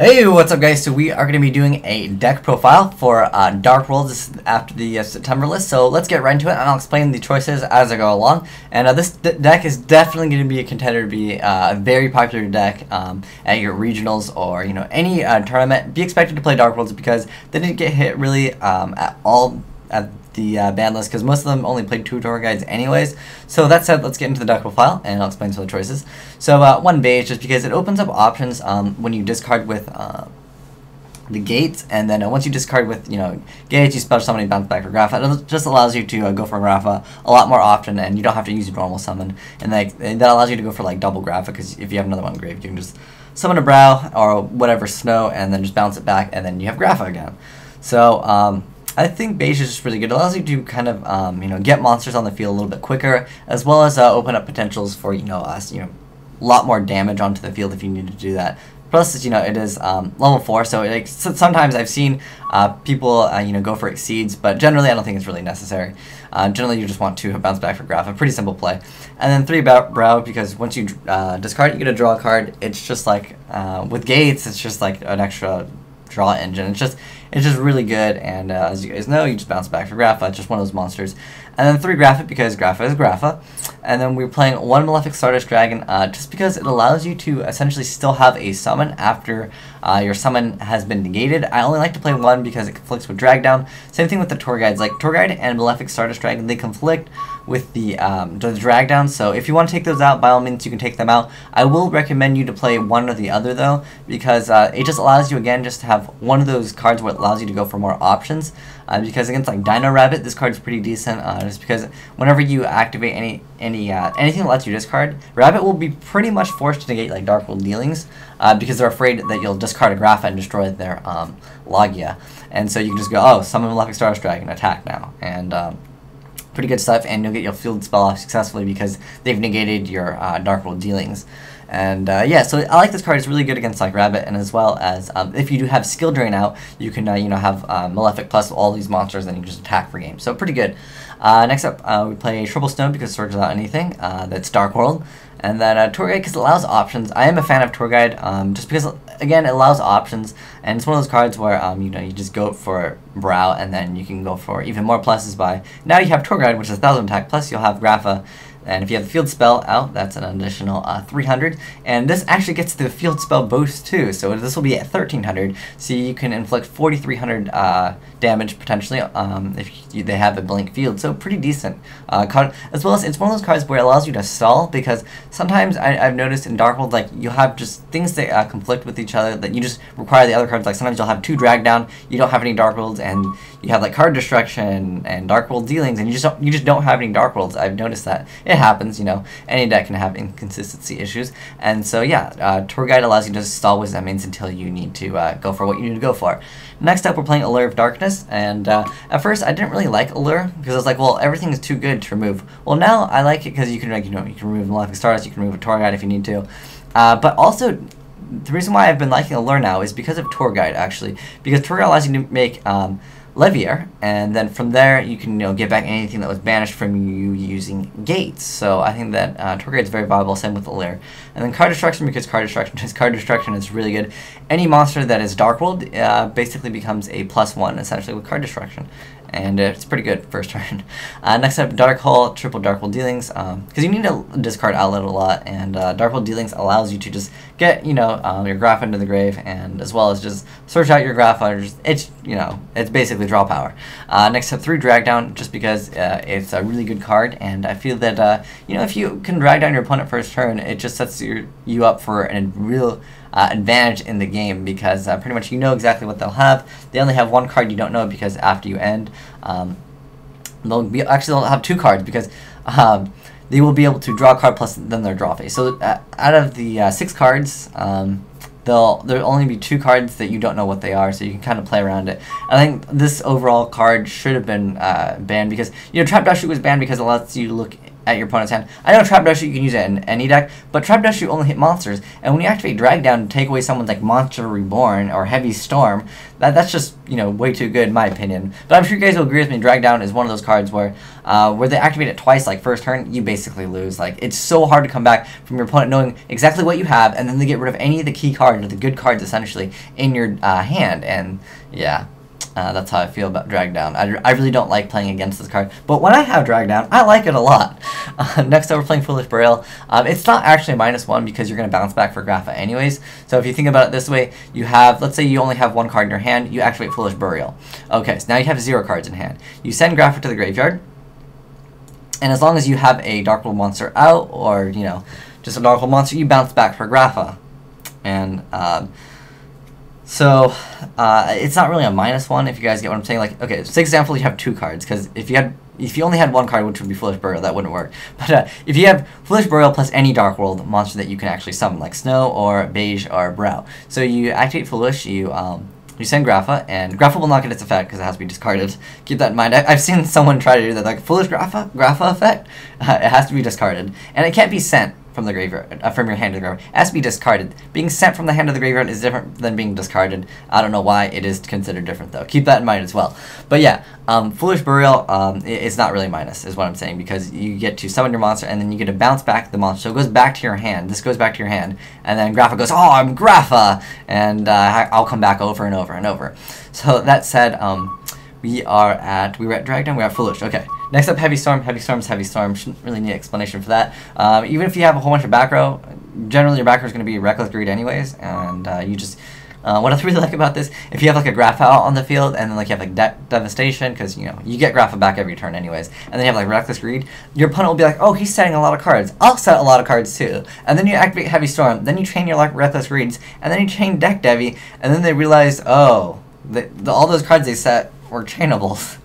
Hey, what's up guys? So we are going to be doing a deck profile for Dark Worlds after the September list. So let's get right into it and I'll explain the choices as I go along. And this deck is definitely going to be a contender to be a very popular deck at your regionals or any tournament. Be expected to play Dark Worlds because they didn't get hit really at all at the ban list because most of them only played 2 tour guides anyways. So that said, let's get into the deck profile and I'll explain some of the choices. So one beige just because it opens up options when you discard with the gates, and then once you discard with gates, you special summon and bounce back for Grapha. It just allows you to go for Grapha a lot more often, and you don't have to use your normal summon. And that allows you to go for like double Grapha because if you have another one in grave, you can just summon a Brow or whatever snow, and then just bounce it back, and then you have Grapha again. So I think beige is just really good. It allows you to kind of get monsters on the field a little bit quicker, as well as open up potentials for a lot more damage onto the field if you need to do that. Plus, it is level 4, so sometimes I've seen people go for exceeds, but generally I don't think it's really necessary. Generally, you just want to bounce back for Graph. A pretty simple play. And then 3 Brow, because once you discard, you get to draw a card. It's just like with gates, it's just like an extra draw engine. It's just really good, and as you guys know, you just bounce back for Grapha. It's just one of those monsters. And then 3 Grapha because Grapha is Grapha. And then we're playing 1 Malefic Stardust Dragon just because it allows you to essentially still have a summon after your summon has been negated. I only like to play 1 because it conflicts with Drag Down. Same thing with the Tour Guides. Like Tour Guide and Malefic Stardust Dragon, they conflict with the Drag Down. So if you want to take those out, by all means you can take them out. I will recommend you to play one or the other though, because it just allows you again just to have one of those cards where it allows you to go for more options. Because against like Dino Rabbit, this card is pretty decent. Just because whenever you activate anything that lets you discard, Rabbit will be pretty much forced to negate like Dark World dealings because they're afraid that you'll discard a Grapha and destroy their Logia. And so you can just go, oh, summon Malefic Stardust Dragon, attack now, and pretty good stuff. And you'll get your field spell off successfully because they've negated your Dark World dealings. And yeah, so I like this card. It's really good against like Rabbit, and as well as if you do have Skill Drain out, you can have Malefic plus all these monsters, and you can just attack for game. So pretty good. Next up, we play Triple Stone because it searches out anything that's Dark World, and then Tour Guide because it allows options. I am a fan of Tour Guide just because again it allows options, and it's one of those cards where you just go for Brow, and then you can go for even more pluses by now you have Tour Guide, which is 1000 attack, plus you'll have Grapha. And if you have the field spell out, that's an additional 300. And this actually gets the field spell boost too, so this will be at 1300. So you can inflict 4300 damage potentially if they have a blank field. So pretty decent card. As well as it's one of those cards where it allows you to stall, because sometimes I've noticed in Dark World, like you have just things that conflict with each other that you just require the other cards. Like sometimes you'll have 2 Drag Down, you don't have any Dark Worlds, and you have like card destruction and Dark World dealings, and you just don't have any Dark Worlds. I've noticed that. It happens, any deck can have inconsistency issues, and so yeah, Tour Guide allows you to stall with Emmons until you need to go for what you need to go for. Next up, we're playing Allure of Darkness, and at first I didn't really like Allure because I was like, well, everything is too good to remove. Well, now I like it because you can you can remove Malefic Stars, you can remove a Tour Guide if you need to, but also the reason why I've been liking Allure now is because of Tour Guide actually, because Tour Guide allows you to make Levier, and then from there you can get back anything that was banished from you using gates. So I think that Tour Guide is very viable. Same with Allure. And then card destruction, because card destruction is really good. Any monster that is Dark World basically becomes a +1 essentially with card destruction, and it's pretty good first turn. Next up, Dark Hole, triple Dark World dealings, because you need to discard outlet a lot, and Dark World dealings allows you to just get your Grapha into the grave, and as well as just search out your Grapha. It's basically draw power. Next up, 3 Drag Down, just because it's a really good card, and I feel that if you can drag down your opponent first turn, it just sets you up for a real advantage in the game, because pretty much exactly what they'll have. They only have 1 card you don't know, because after you end, they'll have 2 cards, because they will be able to draw a card plus then their draw phase. So out of the 6 cards, there'll only be 2 cards that you don't know what they are, so you can kind of play around it. I think this overall card should have been banned, because Trap Dust Shoot was banned because it lets you look at your opponent's hand. I know Trap Dushu you can use it in any deck, but Trap Dushu only hit monsters, and when you activate Drag Down to take away someone's like Monster Reborn or Heavy Storm, that's just, you know, way too good in my opinion. But I'm sure you guys will agree with me. Drag Down is one of those cards where they activate it twice, like first turn, you basically lose. Like, it's so hard to come back from your opponent knowing exactly what you have, and then they get rid of any of the key cards or the good cards essentially in your hand. And yeah. That's how I feel about Drag Down. I really don't like playing against this card, but when I have Drag Down, I like it a lot. Next up, we're playing Foolish Burial. It's not actually -1 because you're going to bounce back for Grapha anyways. So if you think about it this way, you have, let's say you only have 1 card in your hand, you activate Foolish Burial. Okay, so now you have 0 cards in hand. You send Grapha to the graveyard, and as long as you have a Dark World monster out, or, you know, just a Dark World monster, you bounce back for Grapha. And, so, it's not really a -1 if you guys get what I'm saying. Like, okay, say example, you have 2 cards, because if you only had 1 card, which would be Foolish Burial, that wouldn't work. But if you have Foolish Burial plus any Dark World monster that you can actually summon, like Snow or Beige or Brow. So you activate Foolish, you send Grapha, and Grapha will not get its effect because it has to be discarded. Keep that in mind. I've seen someone try to do that, like Foolish Grapha effect. It has to be discarded, and it can't be sent from the graveyard, from your hand to the graveyard. It has to be discarded. Being sent from the hand to the graveyard is different than being discarded. I don't know why it is considered different though. Keep that in mind as well. But yeah, Foolish Burial is not really minus, is what I'm saying, because you get to summon your monster and then you get to bounce back the monster. So it goes back to your hand. This goes back to your hand, and then Grapha goes, oh, I'm Grapha, and I'll come back over and over and over. So that said, we were at Drag Down, we're at Foolish. Okay. Next up, Heavy Storm. Heavy Storm's Heavy Storm. Shouldn't really need explanation for that. Even if you have a whole bunch of back row, generally your back row is going to be Reckless Greed anyways, and you just... what I really like about this, if you have like a Grapha out on the field, and then like you have like Devastation, because, you know, you get Grapha back every turn anyways, and then you have like Reckless Greed, your opponent will be like, oh, he's setting a lot of cards. I'll set a lot of cards too. And then you activate Heavy Storm, then you chain your like Reckless Greeds, and then you chain Deck Devi, and then they realize, oh, all those cards they set were chainables.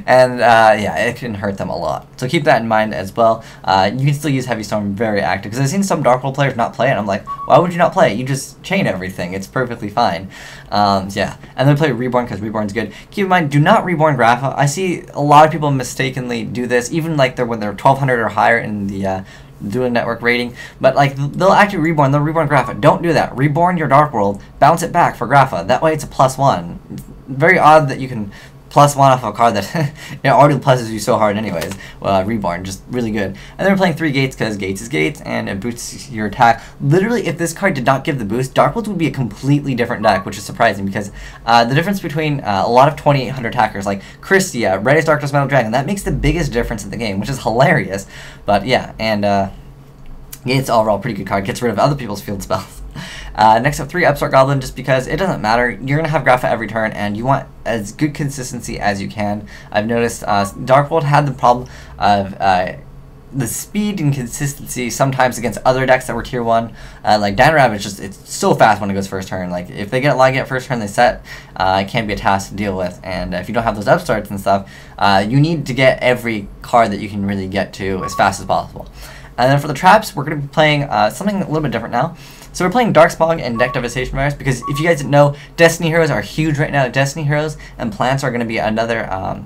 And yeah, it can hurt them a lot. So keep that in mind as well. You can still use Heavy Storm very active, because I've seen some Dark World players not play it, and I'm like, why would you not play it? You just chain everything. It's perfectly fine. Yeah, and then play Reborn, because Reborn's good. Keep in mind, do not Reborn Grapha. I see a lot of people mistakenly do this, even like when they're 1200 or higher in the Dueling Network rating, but like they'll actually reborn Grapha. Don't do that. Reborn your Dark World, bounce it back for Grapha. That way it's a +1. Very odd that you can +1 off of a card that it already pluses you so hard anyways. Well, Reborn, just really good. And then we're playing 3 Gates, because Gates is Gates, and it boosts your attack. Literally, if this card did not give the boost, Dark Worlds would be a completely different deck, which is surprising, because the difference between a lot of 2800 attackers, like Christia, Red Ace Darkness Metal Dragon, that makes the biggest difference in the game, which is hilarious. But yeah, and Gates overall pretty good card, gets rid of other people's field spells. Next up, 3 Upstart Goblin, just because it doesn't matter. You're going to have Grapha every turn, and you want as good consistency as you can. I've noticed Dark World had the problem of the speed and consistency sometimes against other decks that were tier 1. Like Dan Rabbit, it's so fast when it goes first turn. Like, if they get Lygat first turn, they set. It can't be a task to deal with. And if you don't have those upstarts and stuff, you need to get every card that you can really get to as fast as possible. And then for the traps, we're going to be playing something a little bit different now. So we're playing Dark Smog and Deck Devastation Virus, because if you guys didn't know, Destiny Heroes are huge right now. Destiny Heroes and Plants are going to be another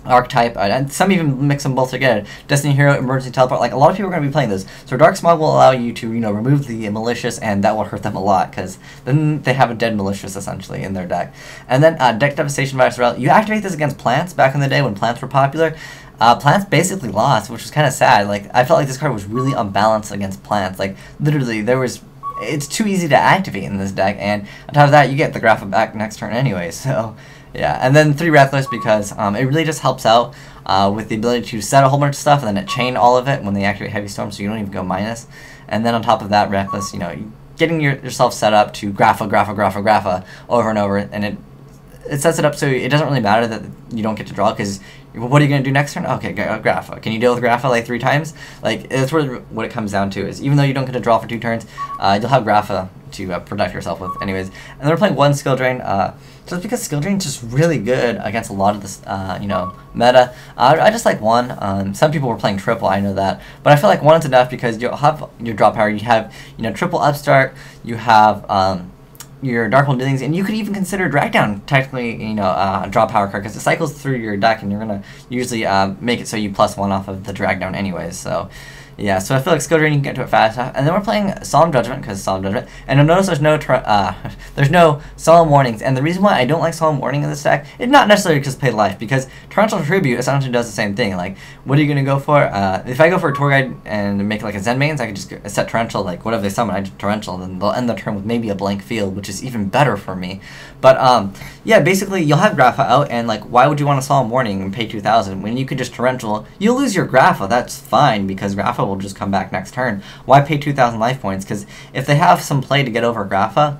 archetype, and some even mix them both together. Destiny Hero, Emergency Teleport, like a lot of people are going to be playing this. So Dark Smog will allow you to, you know, remove the Malicious, and that will hurt them a lot, because then they have a dead Malicious essentially in their deck. And then Deck Devastation Virus, you activate this against Plants back in the day when Plants were popular. Plants basically lost, which was kind of sad. Like, I felt like this card was really unbalanced against Plants. Like, literally, it's too easy to activate in this deck, and on top of that, you get the Grapha back next turn anyway, so yeah. And then 3 Reckless, because it really just helps out with the ability to set a whole bunch of stuff, and then it chain all of it when they activate Heavy Storm, so you don't even go minus. And then on top of that, Reckless, you know, getting yourself set up to Grapha over and over, and it sets it up so it doesn't really matter that you don't get to draw, because what are you going to do next turn? Okay, Grapha. Can you deal with Grapha like 3 times? Like, that's what it comes down to, is even though you don't get to draw for 2 turns, you'll have Grapha to protect yourself with anyways. And then we're playing 1 Skill Drain, just because Skill Drain is just really good against a lot of this, you know, meta. I just like 1. Some people were playing triple, I know that. But I feel like 1 is enough, because you'll have your draw power. You have, you know, triple Upstart, you have your Dark World Duelings, and you could even consider Drag Down technically, you know, a draw power card because it cycles through your deck, and you're gonna usually make it so you +1 off of the Drag Down anyways. So yeah, so I feel like Skill Drain, you can get to it fast. And then we're playing Solemn Judgment, because Solemn Judgment. And you'll notice there's no Solemn Warnings. And the reason why I don't like Solemn Warning in this deck is not necessarily because Pay Life, because Torrential Tribute essentially does the same thing. Like, what are you going to go for? If I go for a Tour Guide and make like a Zen Mains, I can just set Torrential, like whatever they summon, I just Torrential, then they'll end the turn with maybe a blank field, which is even better for me. But yeah, basically you'll have Grapha out, and like, why would you want a Solemn Warning and pay 2,000 when you could just Torrential? You'll lose your Grapha, that's fine, because Grapha will just come back next turn. Why pay 2,000 life points? Because if they have some play to get over Grapha,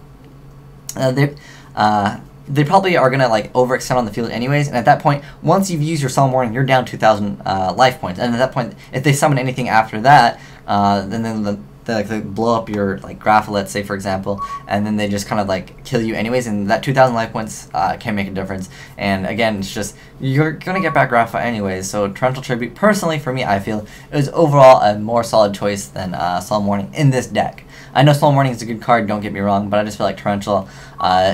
they probably are gonna like overextend on the field anyways. And at that point, once you've used your Solemn Warning, you're down 2,000 life points. And at that point, if they summon anything after that, then they blow up your like Grapha, let's say for example, and then they just kind of like kill you anyways, and that 2,000 life points can make a difference. And again, it's just, you're gonna get back Grapha anyways. So Torrential Tribute, personally for me, I feel is overall a more solid choice than Solemn Warning in this deck. I know Solemn Warning is a good card, don't get me wrong, but I just feel like Torrential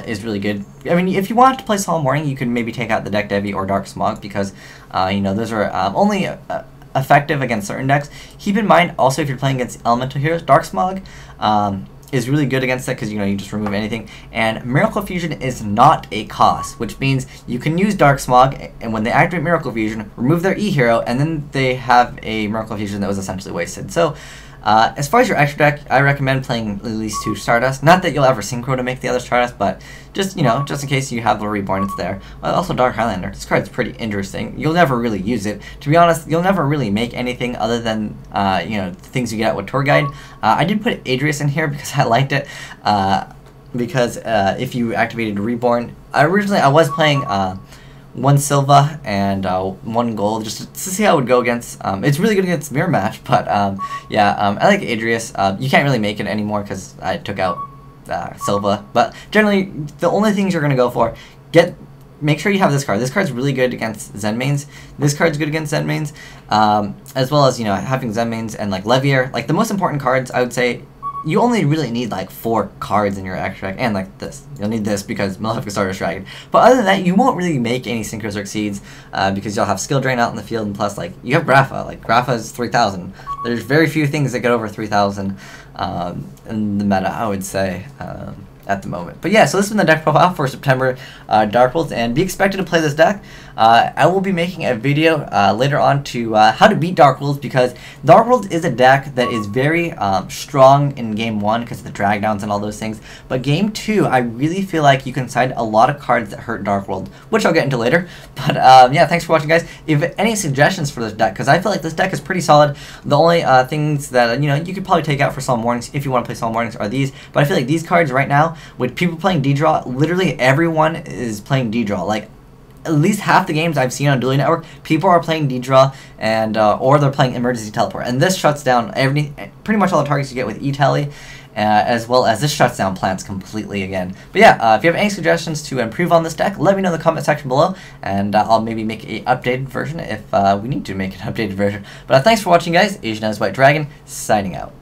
is really good. I mean, if you want to play Solemn Warning, you could maybe take out the Deck Devi or Dark Smog, because you know, those are only effective against certain decks. Keep in mind also, if you're playing against Elemental Heroes, Dark Smog is really good against that, because you know, you just remove anything. And Miracle Fusion is not a cost, which means you can use Dark Smog, and when they activate Miracle Fusion, remove their E hero, and then they have a Miracle Fusion that was essentially wasted. So as far as your extra deck, I recommend playing at least 2 Stardust. Not that you'll ever synchro to make the other Stardust, but just, you know, just in case you have the Reborn, it's there. Also Dark Highlander. This card's pretty interesting. You'll never really use it. To be honest, you'll never really make anything other than, you know, things you get with Tour Guide. I did put Adrius in here because I liked it. Because if you activated Reborn, originally I was playing 1 silver and 1 gold, just to see how it would go against. It's really good against Mirror Match, but yeah, I like Adrius. You can't really make it anymore because I took out Silva. But generally, the only things you're going to go for, make sure you have this card. This card's really good against Zen Mains. This card's good against Zen Mains, as well as, you know, having Zen Mains and like Levier. Like the most important cards, I would say, you only really need like 4 cards in your extra deck, and like this. You'll need this because Malefic Stardust Dragon. But other than that, you won't really make any Synchros or Exceeds because you'll have Skill Drain out in the field, and plus like you have Grapha. Like Grapha is 3,000. There's very few things that get over 3,000 in the meta, I would say. At the moment. But yeah, so this has been the deck profile for September Dark Worlds, and be expected to play this deck. I will be making a video later on to how to beat Dark Worlds, because Dark Worlds is a deck that is very strong in Game 1 because of the drag downs and all those things, but Game 2 I really feel like you can side a lot of cards that hurt Dark World, which I'll get into later. But yeah, thanks for watching, guys. If you have any suggestions for this deck, because I feel like this deck is pretty solid. The only things that, you know, you could probably take out for Solemn Warnings if you want to play Solemn Warnings are these, but I feel like these cards right now, with people playing D-Draw, literally everyone is playing D-Draw. Like, at least half the games I've seen on Dueling Network, people are playing D-Draw, and or they're playing Emergency Teleport. And this shuts down pretty much all the targets you get with E-Tele, as well as this shuts down plants completely again. But yeah, if you have any suggestions to improve on this deck, let me know in the comment section below, and I'll maybe make an updated version if we need to make an updated version. But thanks for watching, guys. Asian White Dragon, signing out.